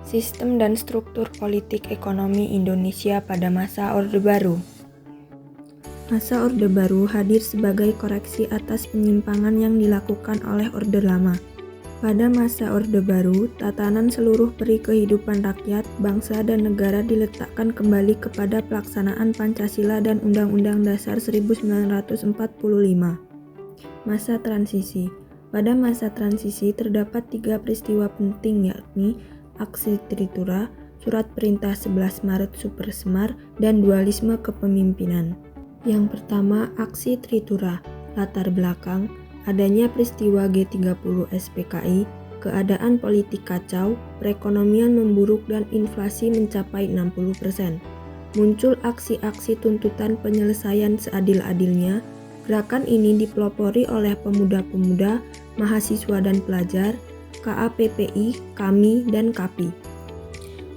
Sistem dan struktur politik ekonomi Indonesia pada masa Orde Baru. Masa Orde Baru hadir sebagai koreksi atas penyimpangan yang dilakukan oleh Orde Lama. Pada masa Orde Baru, tatanan seluruh peri kehidupan rakyat, bangsa, dan negara diletakkan kembali kepada pelaksanaan Pancasila dan Undang-Undang Dasar 1945. Masa transisi. Pada masa transisi terdapat 3 peristiwa penting, yakni Aksi Tritura, Surat Perintah 11 Maret Super Semar, dan Dualisme Kepemimpinan. Yang pertama, Aksi Tritura. Latar belakang, adanya peristiwa G30 SPKI, keadaan politik kacau, perekonomian memburuk dan inflasi mencapai 60%. Muncul aksi-aksi tuntutan penyelesaian seadil-adilnya. Gerakan ini dipelopori oleh pemuda-pemuda, mahasiswa dan pelajar, KAPPI, KAMI, dan KAPI.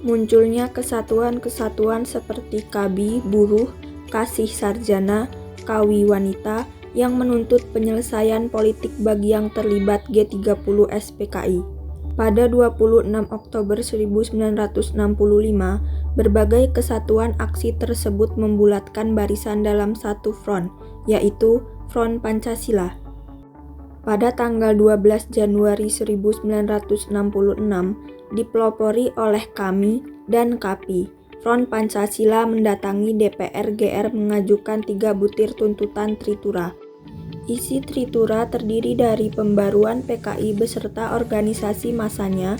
Munculnya kesatuan-kesatuan seperti KABI, Buruh, Kasih Sarjana, Kawi Wanita yang menuntut penyelesaian politik bagi yang terlibat G30 SPKI. Pada 26 Oktober 1965, berbagai kesatuan aksi tersebut membulatkan barisan dalam satu front, yaitu Front Pancasila. Pada tanggal 12 Januari 1966, dipelopori oleh KAMI dan KAPI, Front Pancasila mendatangi DPR GR mengajukan 3 butir tuntutan Tritura. Isi Tritura terdiri dari pembaruan PKI beserta organisasi masanya,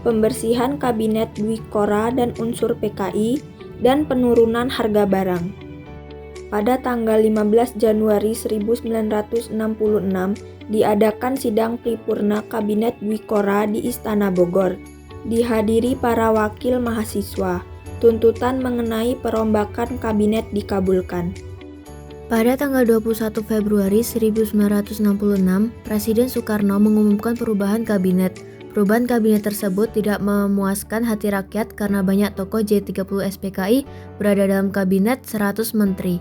pembersihan kabinet Dwikora dan unsur PKI, dan penurunan harga barang. Pada tanggal 15 Januari 1966, diadakan sidang paripurna Kabinet Dwikora di Istana Bogor. Dihadiri para wakil mahasiswa. Tuntutan mengenai perombakan kabinet dikabulkan. Pada tanggal 21 Februari 1966, Presiden Soekarno mengumumkan perubahan kabinet. Perubahan kabinet tersebut tidak memuaskan hati rakyat karena banyak tokoh J30 SPKI berada dalam kabinet 100 menteri.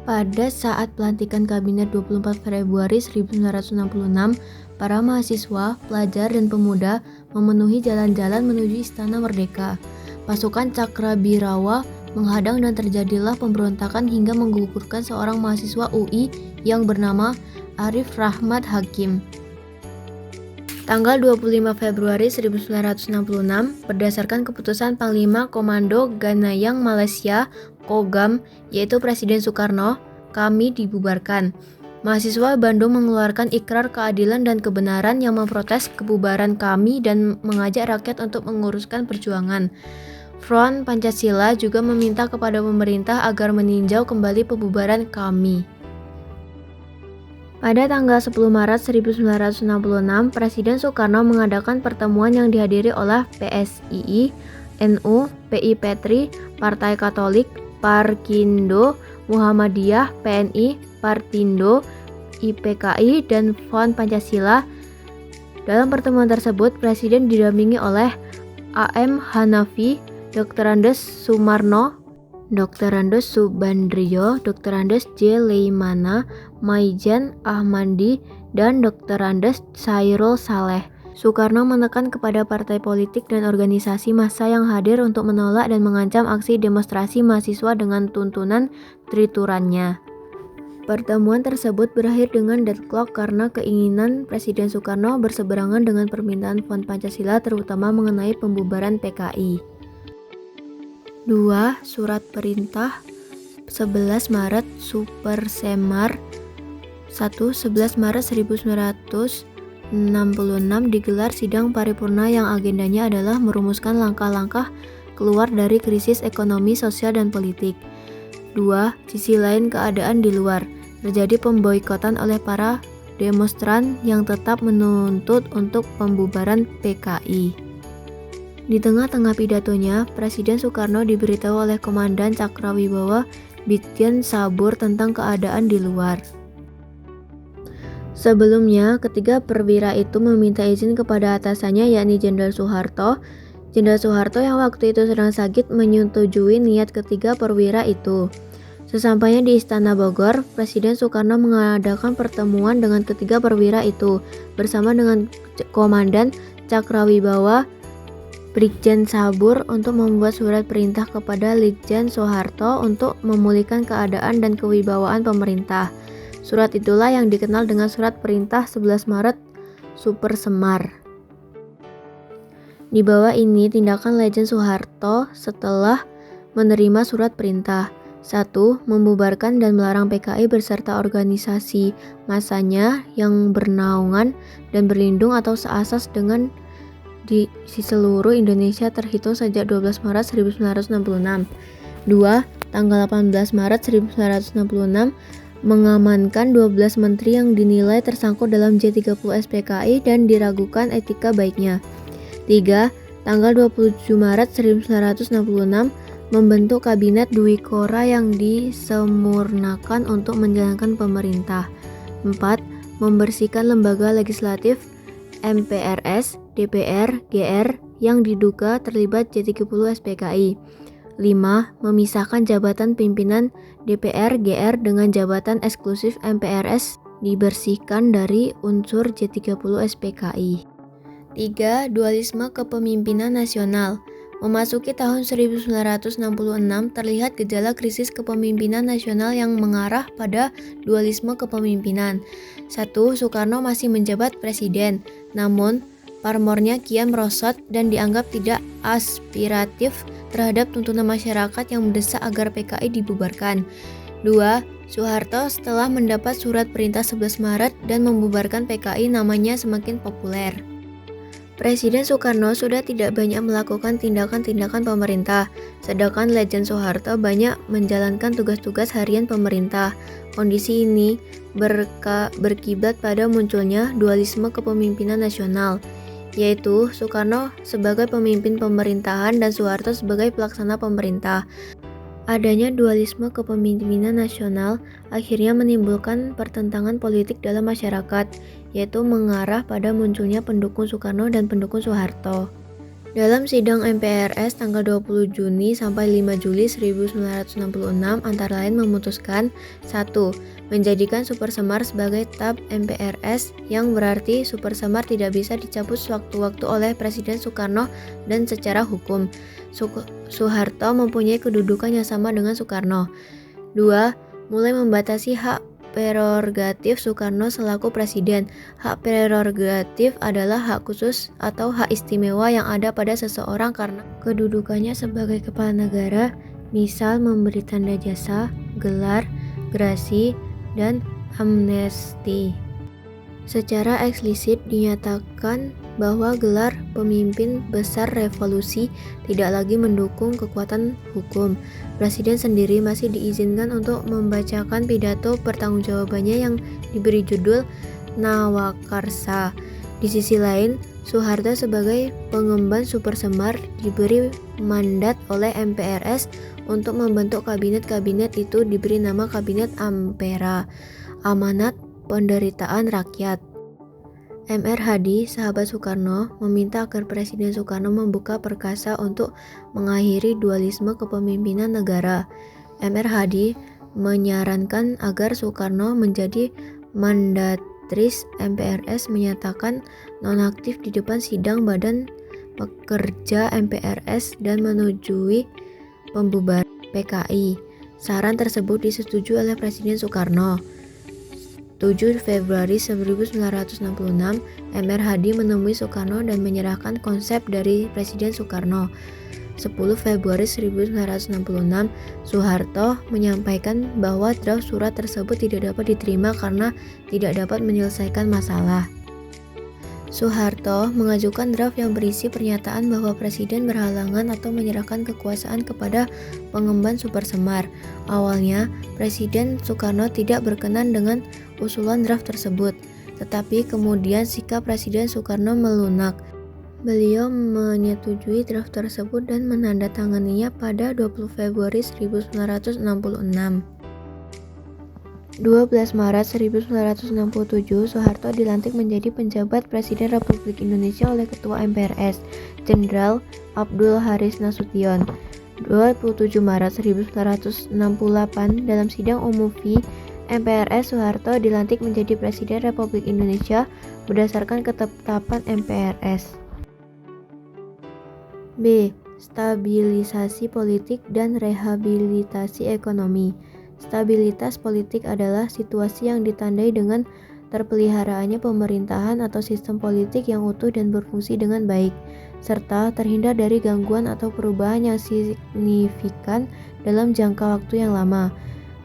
Pada saat pelantikan kabinet 24 Februari 1966, para mahasiswa, pelajar, dan pemuda memenuhi jalan-jalan menuju Istana Merdeka. Pasukan Cakrabirawa menghadang dan terjadilah pemberontakan hingga menggugurkan seorang mahasiswa UI yang bernama Arif Rahmat Hakim. Tanggal 25 Februari 1966, berdasarkan keputusan Panglima Komando Ganayang Malaysia, Kogam, yaitu Presiden Soekarno, KAMI dibubarkan. Mahasiswa Bandung mengeluarkan ikrar keadilan dan kebenaran yang memprotes kebubaran KAMI dan mengajak rakyat untuk menguruskan perjuangan. Front Pancasila juga meminta kepada pemerintah agar meninjau kembali pembubaran KAMI. Pada tanggal 10 Maret 1966, Presiden Soekarno mengadakan pertemuan yang dihadiri oleh PSII, NU, PIPTRI, Partai Katolik, Parkindo, Muhammadiyah, PNI, Partindo, IPKI, dan Front Pancasila. Dalam pertemuan tersebut, Presiden didampingi oleh AM Hanafi, Dr. Andes Sumarno, Dr. Andes Subandrio, Dr. Andes J. Leimana, Maijan Ahmadi, dan Dr. Andes Chairul Saleh. Soekarno menekan kepada partai politik dan organisasi massa yang hadir untuk menolak dan mengancam aksi demonstrasi mahasiswa dengan tuntunan triturannya. Pertemuan tersebut berakhir dengan deadlock karena keinginan Presiden Soekarno berseberangan dengan permintaan Front Pancasila terutama mengenai pembubaran PKI. 2. Surat Perintah 11 Maret Super Semar 1. 11 Maret 1966 digelar sidang paripurna yang agendanya adalah merumuskan langkah-langkah keluar dari krisis ekonomi, sosial, dan politik. 2. Sisi lain keadaan di luar. Terjadi pemboikotan oleh para demonstran yang tetap menuntut untuk pembubaran PKI. Di tengah-tengah pidatonya, Presiden Soekarno diberitahu oleh Komandan Cakrawibawa Brigjen Sabur tentang keadaan di luar. Sebelumnya, ketiga perwira itu meminta izin kepada atasannya yakni Jenderal Soeharto. Jenderal Soeharto yang waktu itu sedang sakit menyetujui niat ketiga perwira itu. Sesampainya di Istana Bogor, Presiden Soekarno mengadakan pertemuan dengan ketiga perwira itu bersama dengan Komandan Cakrawibawa Brigjen Sabur untuk membuat surat perintah kepada Litjen Soeharto untuk memulihkan keadaan dan kewibawaan pemerintah. Surat itulah yang dikenal dengan Surat Perintah 11 Maret Super Semar. Di bawah ini tindakan Letjen Soeharto setelah menerima surat perintah. 1. Membubarkan dan melarang PKI beserta organisasi masanya yang bernaungan dan berlindung atau seasas dengan di seluruh Indonesia terhitung sejak 12 Maret 1966. 2. Tanggal 18 Maret 1966 mengamankan 12 menteri yang dinilai tersangkut dalam J30 SPKI dan diragukan etika baiknya. 3. Tanggal 27 Maret 1966 membentuk Kabinet Dwi Kora yang disempurnakan untuk menjalankan pemerintah. 4. Membersihkan lembaga legislatif MPRS, DPR, GR yang diduga terlibat J30 SPKI. 5. Memisahkan jabatan pimpinan DPR, GR dengan jabatan eksklusif MPRS dibersihkan dari unsur J30 SPKI. 3. Dualisme kepemimpinan nasional. Memasuki tahun 1966 terlihat gejala krisis kepemimpinan nasional yang mengarah pada dualisme kepemimpinan. 1. Soekarno masih menjabat presiden, namun pamornya kian merosot dan dianggap tidak aspiratif terhadap tuntunan masyarakat yang mendesak agar PKI dibubarkan. 2. Soeharto setelah mendapat surat perintah 11 Maret dan membubarkan PKI namanya semakin populer. Presiden Soekarno sudah tidak banyak melakukan tindakan-tindakan pemerintah, sedangkan Letjen Soeharto banyak menjalankan tugas-tugas harian pemerintah. Kondisi ini berkiblat pada munculnya dualisme kepemimpinan nasional, yaitu Soekarno sebagai pemimpin pemerintahan dan Soeharto sebagai pelaksana pemerintah. Adanya dualisme kepemimpinan nasional akhirnya menimbulkan pertentangan politik dalam masyarakat, yaitu mengarah pada munculnya pendukung Soekarno dan pendukung Soeharto. Dalam sidang MPRS tanggal 20 Juni sampai 5 Juli 1966 antara lain memutuskan 1. Menjadikan Super Semar sebagai tab MPRS, yang berarti Super Semar tidak bisa dicabut sewaktu-waktu oleh Presiden Soekarno dan secara hukum. Soeharto mempunyai kedudukan yang sama dengan Soekarno. 2. Mulai membatasi hak prerogatif Soekarno selaku presiden. Hak prerogatif adalah hak khusus atau hak istimewa yang ada pada seseorang karena kedudukannya sebagai kepala negara, misal memberi tanda jasa, gelar, gerasi, dan amnesti. Secara eksplisit dinyatakan bahwa gelar pemimpin besar revolusi tidak lagi mendukung kekuatan hukum. Presiden sendiri masih diizinkan untuk membacakan pidato pertanggungjawabannya yang diberi judul Nawakarsa. Di sisi lain, Soeharto sebagai pengemban Super Semar diberi mandat oleh MPRS untuk membentuk kabinet-kabinet itu diberi nama Kabinet Ampera, Amanat Penderitaan Rakyat. Mr. Hadi, sahabat Soekarno, meminta agar Presiden Soekarno membuka perkasa untuk mengakhiri dualisme kepemimpinan negara. Mr. Hadi menyarankan agar Soekarno menjadi mandatris MPRS, menyatakan nonaktif di depan sidang Badan Pekerja MPRS dan menyetujui pembubaran PKI. Saran tersebut disetujui oleh Presiden Soekarno. 7 Februari 1966, Mr. Hadi menemui Soekarno dan menyerahkan konsep dari Presiden Soekarno. 10 Februari 1966, Soeharto menyampaikan bahwa draft surat tersebut tidak dapat diterima karena tidak dapat menyelesaikan masalah. Soeharto mengajukan draft yang berisi pernyataan bahwa Presiden berhalangan atau menyerahkan kekuasaan kepada pengemban Super Semar. Awalnya, Presiden Soekarno tidak berkenan dengan usulan draft tersebut, tetapi kemudian sikap Presiden Soekarno melunak. Beliau menyetujui draft tersebut dan menandatanganinya pada 20 Februari 1966. 12 Maret 1967, Soeharto dilantik menjadi penjabat Presiden Republik Indonesia oleh Ketua MPRS, Jenderal Abdul Haris Nasution. 27 Maret 1968, dalam sidang umum V MPRS, Soeharto dilantik menjadi Presiden Republik Indonesia berdasarkan ketetapan MPRS. B. Stabilisasi politik dan rehabilitasi ekonomi. Stabilitas politik adalah situasi yang ditandai dengan terpeliharaannya pemerintahan atau sistem politik yang utuh dan berfungsi dengan baik, serta terhindar dari gangguan atau perubahan yang signifikan dalam jangka waktu yang lama.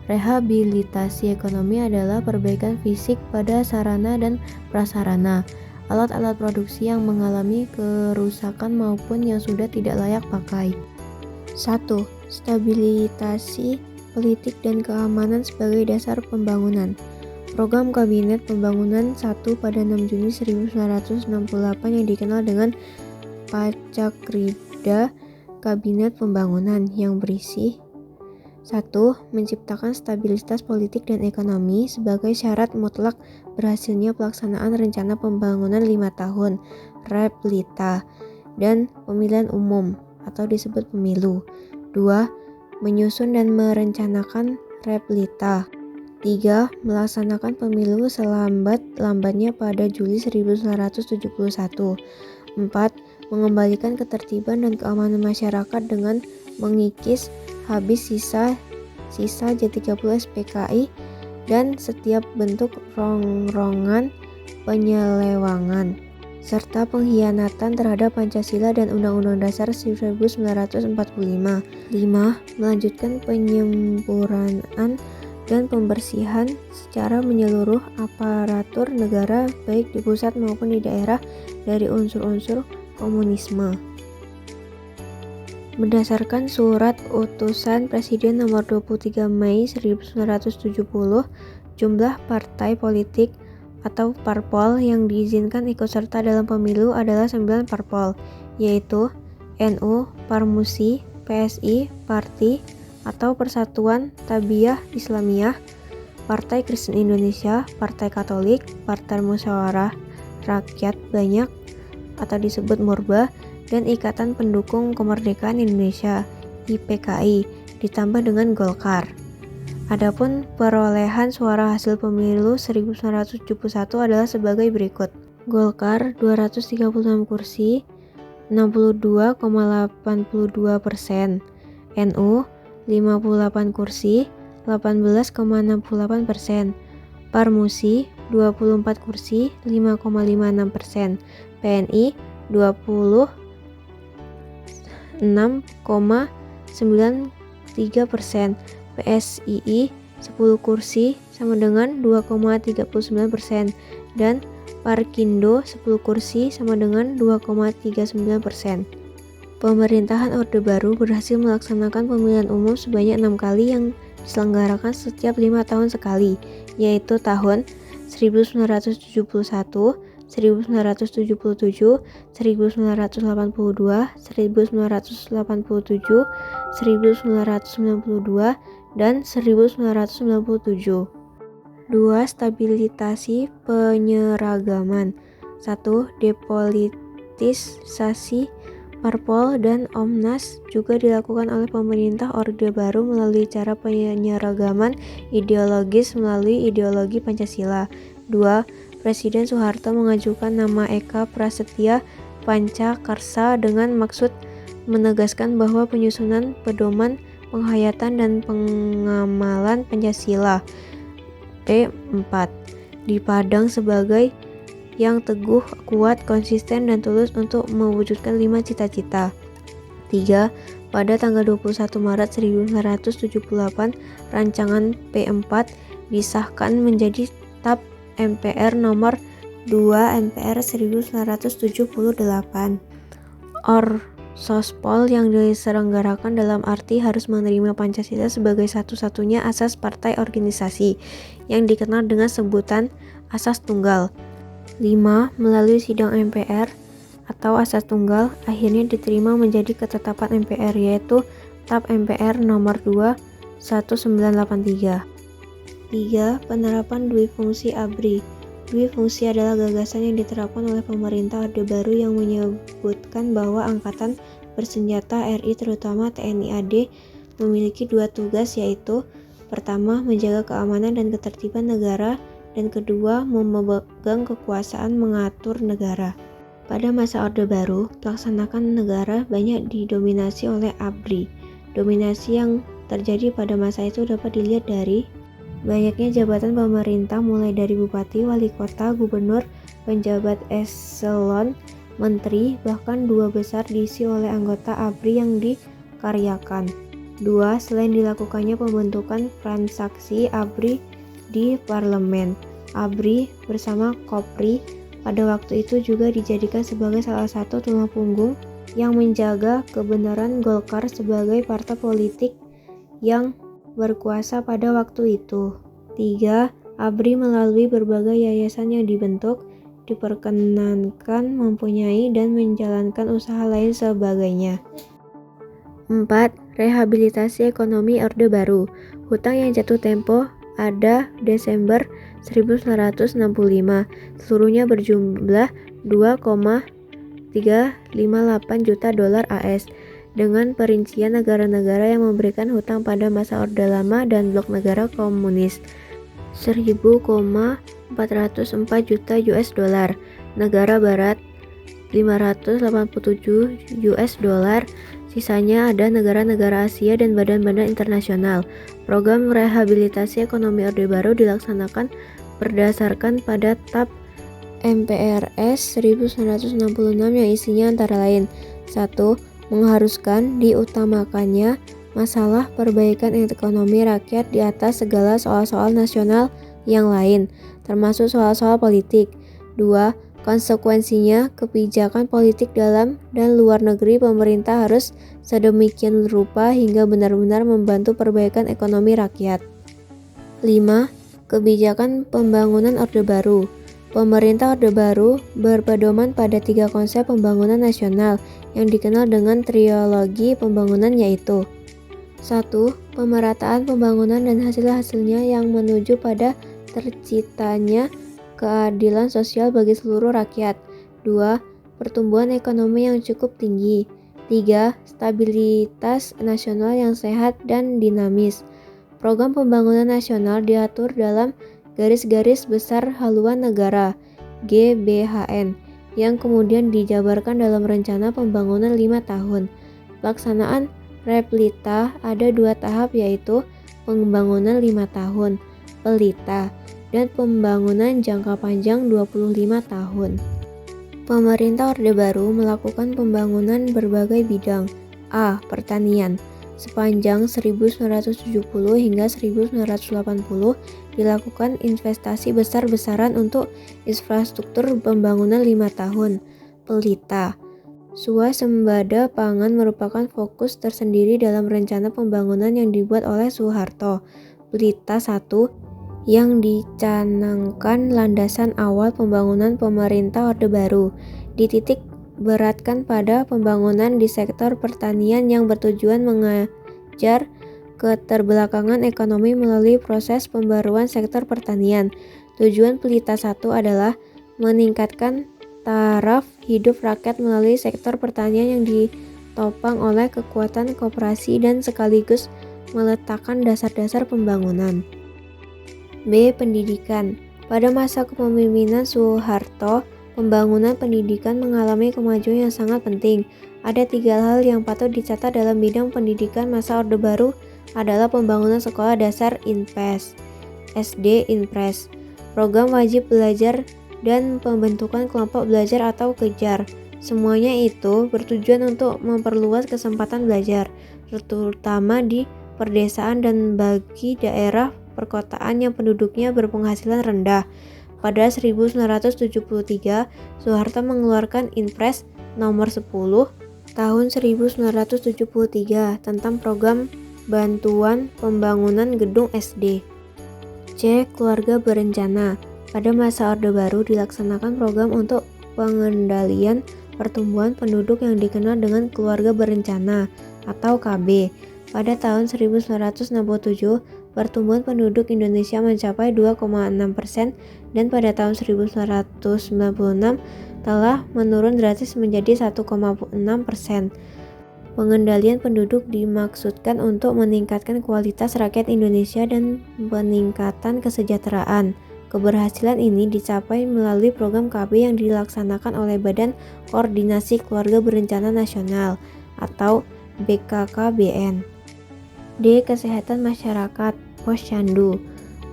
Rehabilitasi ekonomi adalah perbaikan fisik pada sarana dan prasarana, alat-alat produksi yang mengalami kerusakan maupun yang sudah tidak layak pakai. 1. Stabilisasi politik dan keamanan sebagai dasar pembangunan. Program Kabinet Pembangunan 1 pada 6 Juni 1968 yang dikenal dengan Pacakrida Kabinet Pembangunan yang berisi 1. Menciptakan stabilitas politik dan ekonomi sebagai syarat mutlak berhasilnya pelaksanaan rencana pembangunan 5 tahun, REPLITA, dan pemilihan umum atau disebut pemilu. 2. Menyusun dan merencanakan REPLITA. 3. Melaksanakan pemilu selambat-lambatnya pada Juli 1971. 4. Mengembalikan ketertiban dan keamanan masyarakat dengan mengikis habis sisa J30 SPKI dan setiap bentuk rongrongan penyelewangan, serta pengkhianatan terhadap Pancasila dan Undang-Undang Dasar 1945. 5. Melanjutkan penyempurnaan dan pembersihan secara menyeluruh aparatur negara baik di pusat maupun di daerah dari unsur-unsur komunisme. Berdasarkan Surat Utusan Presiden nomor 23 Mei 1970, jumlah partai politik atau parpol yang diizinkan ikut serta dalam pemilu adalah 9 parpol, yaitu NU, Parmusi, PSI, Parti atau Persatuan Tabiah Islamiyah, Partai Kristen Indonesia, Partai Katolik, Partai Musyawarah Rakyat Banyak atau disebut Murba, dan Ikatan Pendukung Kemerdekaan Indonesia (IPKI) ditambah dengan Golkar. Adapun perolehan suara hasil pemilu 1971 adalah sebagai berikut. Golkar 236 kursi, 62,82%. NU 58 kursi, 18,68%. Parmusi 24 kursi, 5,56%. PNI 26,93%, PSII 10 kursi sama dengan 2,39%, dan Parkindo 10 kursi sama dengan 2,39%. Pemerintahan Orde Baru berhasil melaksanakan pemilihan umum sebanyak 6 kali yang diselenggarakan setiap 5 tahun sekali, yaitu tahun 1971, 1977, 1982, 1987, 1992, dan 1997. 2. Stabilisasi penyeragaman. 1. Depolitisasi parpol dan Omnas juga dilakukan oleh pemerintah Orde Baru melalui cara penyeragaman ideologis melalui ideologi Pancasila. 2. Presiden Soeharto mengajukan nama Eka Prasetya Pancakarsa dengan maksud menegaskan bahwa penyusunan pedoman penghayatan dan pengamalan Pancasila P4 dipandang sebagai yang teguh, kuat, konsisten, dan tulus untuk mewujudkan 5 cita-cita. 3. Pada tanggal 21 Maret 1978, rancangan P4 disahkan menjadi TAP MPR nomor 2 MPR 1978. Orsospol yang diselenggarakan dalam arti harus menerima Pancasila sebagai satu-satunya asas partai organisasi yang dikenal dengan sebutan asas tunggal. 5. Melalui sidang MPR atau asas tunggal akhirnya diterima menjadi ketetapan MPR, yaitu TAP MPR nomor 2 1983. 3. Penerapan Dwifungsi ABRI. Dwifungsi adalah gagasan yang diterapkan oleh pemerintah Orde Baru yang menyebutkan bahwa Angkatan Bersenjata RI terutama TNI AD memiliki 2 tugas, yaitu pertama, menjaga keamanan dan ketertiban negara, dan kedua, memegang kekuasaan mengatur negara. Pada masa Orde Baru, pelaksanaan negara banyak didominasi oleh ABRI. Dominasi yang terjadi pada masa itu dapat dilihat dari banyaknya jabatan pemerintah mulai dari bupati, wali kota, gubernur, penjabat eselon, menteri, bahkan 2 besar diisi oleh anggota ABRI yang dikaryakan. 2. Selain dilakukannya pembentukan transaksi ABRI di parlemen, ABRI bersama KOPRI pada waktu itu juga dijadikan sebagai salah satu tulang punggung yang menjaga kebenaran Golkar sebagai partai politik yang berkuasa pada waktu itu. 3. ABRI melalui berbagai yayasan yang dibentuk, diperkenankan mempunyai dan menjalankan usaha lain sebagainya. 4. Rehabilitasi ekonomi Orde Baru. Hutang yang jatuh tempo ada Desember 1965, seluruhnya berjumlah 2,358 juta dolar AS, dengan perincian negara-negara yang memberikan hutang pada masa Orde Lama dan blok negara komunis. 1.404 juta US dollar, negara barat 587 US dollar, sisanya ada negara-negara Asia dan badan-badan internasional. Program rehabilitasi ekonomi Orde Baru dilaksanakan berdasarkan pada TAP MPRS 1966 yang isinya antara lain: 1. Mengharuskan diutamakannya masalah perbaikan ekonomi rakyat di atas segala soal-soal nasional yang lain, termasuk soal-soal politik. 2. Konsekuensinya, kebijakan politik dalam dan luar negeri pemerintah harus sedemikian rupa hingga benar-benar membantu perbaikan ekonomi rakyat. 5. Kebijakan pembangunan Orde Baru. Pemerintah Orde Baru berpedoman pada 3 konsep pembangunan nasional yang dikenal dengan trilogi pembangunan, yaitu 1. Pemerataan pembangunan dan hasil-hasilnya yang menuju pada terciptanya keadilan sosial bagi seluruh rakyat. 2. Pertumbuhan ekonomi yang cukup tinggi. 3. Stabilitas nasional yang sehat dan dinamis. Program pembangunan nasional diatur dalam garis-garis besar haluan negara (GBHN) yang kemudian dijabarkan dalam rencana pembangunan 5 tahun. Pelaksanaan Replita ada 2 tahap, yaitu pembangunan 5 tahun, Pelita, dan pembangunan jangka panjang 25 tahun. Pemerintah Orde Baru melakukan pembangunan berbagai bidang. A. Pertanian. Sepanjang 1970 hingga 1980 dilakukan investasi besar-besaran untuk infrastruktur pembangunan 5 tahun. Pelita. Swasembada pangan merupakan fokus tersendiri dalam rencana pembangunan yang dibuat oleh Soeharto. Pelita 1 yang dicanangkan landasan awal pembangunan pemerintah Orde Baru, dititik beratkan pada pembangunan di sektor pertanian yang bertujuan mengejar keterbelakangan ekonomi melalui proses pembaruan sektor pertanian. Tujuan Pelita 1 adalah meningkatkan taraf hidup rakyat melalui sektor pertanian yang ditopang oleh kekuatan koperasi dan sekaligus meletakkan dasar-dasar pembangunan. B. Pendidikan. Pada masa kepemimpinan Soeharto, pembangunan pendidikan mengalami kemajuan yang sangat penting. Ada 3 hal yang patut dicatat dalam bidang pendidikan masa Orde Baru adalah pembangunan sekolah dasar INPES, SD INPRES, program wajib belajar, dan pembentukan kelompok belajar atau kejar. Semuanya itu bertujuan untuk memperluas kesempatan belajar, terutama di perdesaan dan bagi daerah perkotaan yang penduduknya berpenghasilan rendah. Pada 1973, Soeharto mengeluarkan Inpres nomor 10 tahun 1973 tentang program bantuan pembangunan gedung SD. C. Keluarga berencana. Pada masa Orde Baru dilaksanakan program untuk pengendalian pertumbuhan penduduk yang dikenal dengan keluarga berencana atau KB. Pada tahun 1967, pertumbuhan penduduk Indonesia mencapai 2,6% dan pada tahun 1996 telah menurun drastis menjadi 1,6%. Pengendalian penduduk dimaksudkan untuk meningkatkan kualitas rakyat Indonesia dan peningkatan kesejahteraan. Keberhasilan ini dicapai melalui program KB yang dilaksanakan oleh Badan Koordinasi Keluarga Berencana Nasional atau BKKBN. D. Kesehatan Masyarakat Posyandu.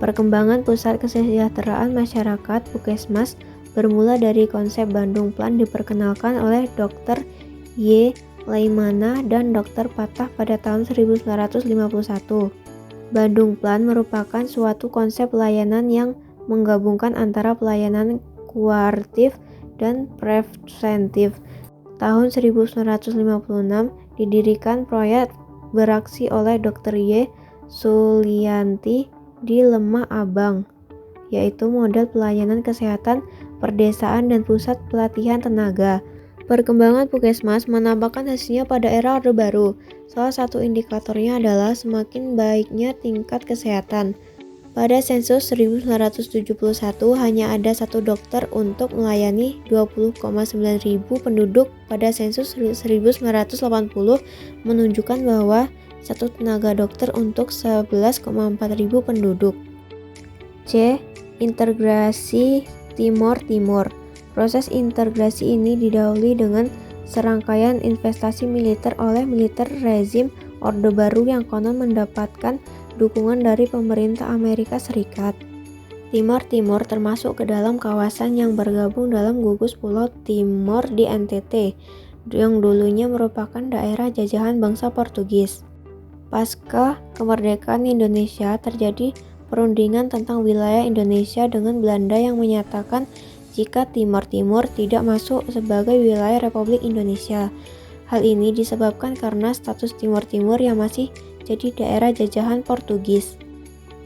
Perkembangan Pusat Kesejahteraan Masyarakat Puskesmas bermula dari konsep Bandung Plan diperkenalkan oleh Dr. Y. Laimana dan Dr. Patah pada tahun 1951. Bandung Plan merupakan suatu konsep pelayanan yang menggabungkan antara pelayanan kuartif dan preventif. Tahun 1956 didirikan proyek beraksi oleh Dr. Y. Sulianti di Lemah Abang, yaitu model pelayanan kesehatan perdesaan dan pusat pelatihan tenaga. Perkembangan Puskesmas menampakkan hasilnya pada era Orde Baru. Salah satu indikatornya adalah semakin baiknya tingkat kesehatan. Pada sensus 1971 hanya ada satu dokter untuk melayani 20,9 ribu penduduk. Pada sensus 1980 menunjukkan bahwa satu tenaga dokter untuk 11,4 ribu penduduk. C. Integrasi Timor-Timur. Proses integrasi ini didahului dengan serangkaian investasi militer oleh militer rezim Orde Baru yang konon mendapatkan dukungan dari pemerintah Amerika Serikat. Timor-Timur termasuk ke dalam kawasan yang bergabung dalam gugus Pulau Timor di NTT, yang dulunya merupakan daerah jajahan bangsa Portugis. Pasca kemerdekaan Indonesia terjadi perundingan tentang wilayah Indonesia dengan Belanda yang menyatakan jika Timor-Timur tidak masuk sebagai wilayah Republik Indonesia. Hal ini disebabkan karena status Timor-Timur yang masih jadi daerah jajahan Portugis.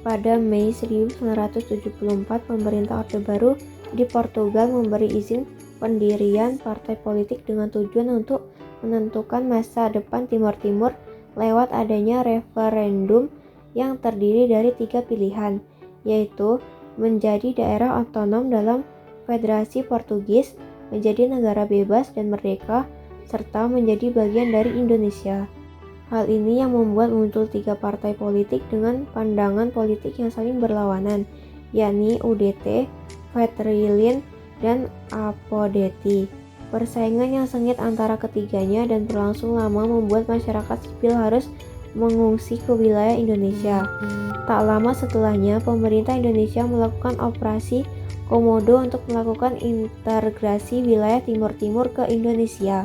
Pada Mei 1974, pemerintah Orde Baru di Portugal memberi izin pendirian partai politik dengan tujuan untuk menentukan masa depan Timor-Timur lewat adanya referendum yang terdiri dari 3 pilihan, yaitu menjadi daerah otonom dalam Federasi Portugis, menjadi negara bebas dan merdeka, serta menjadi bagian dari Indonesia. Hal ini yang membuat muncul 3 partai politik dengan pandangan politik yang saling berlawanan, yakni UDT, Vetrilin, dan Apodeti. Persaingan yang sengit antara ketiganya dan berlangsung lama membuat masyarakat sipil harus mengungsi ke wilayah Indonesia. Tak lama setelahnya, pemerintah Indonesia melakukan operasi Komodo untuk melakukan integrasi wilayah Timur-Timur ke Indonesia.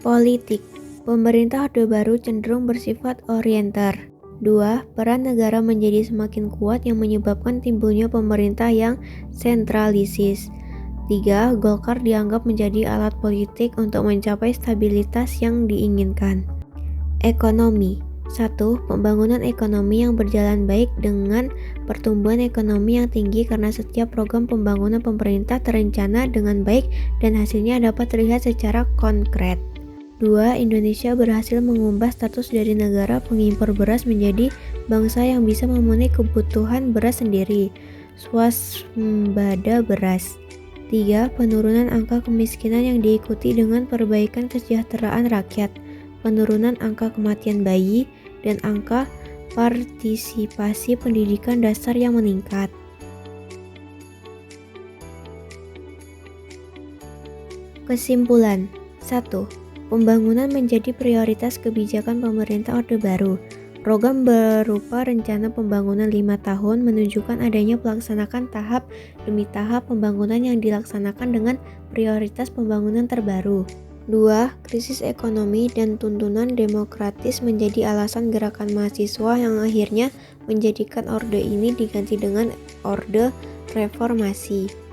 Politik. Pemerintah Orde Baru cenderung bersifat orienter. 2. Peran negara menjadi semakin kuat yang menyebabkan timbulnya pemerintah yang sentralisis. 3. Golkar dianggap menjadi alat politik untuk mencapai stabilitas yang diinginkan. Ekonomi. 1. Pembangunan ekonomi yang berjalan baik dengan pertumbuhan ekonomi yang tinggi karena setiap program pembangunan pemerintah terencana dengan baik dan hasilnya dapat terlihat secara konkret. 2. Indonesia berhasil mengubah status dari negara pengimpor beras menjadi bangsa yang bisa memenuhi kebutuhan beras sendiri, swasembada beras. 3. Penurunan angka kemiskinan yang diikuti dengan perbaikan kesejahteraan rakyat, penurunan angka kematian bayi, dan angka partisipasi pendidikan dasar yang meningkat. Kesimpulan. 1. Pembangunan menjadi prioritas kebijakan pemerintah Orde Baru. Program berupa rencana pembangunan 5 tahun menunjukkan adanya pelaksanaan tahap demi tahap pembangunan yang dilaksanakan dengan prioritas pembangunan terbaru. 2. Krisis ekonomi dan tuntunan demokratis menjadi alasan gerakan mahasiswa yang akhirnya menjadikan orde ini diganti dengan orde reformasi.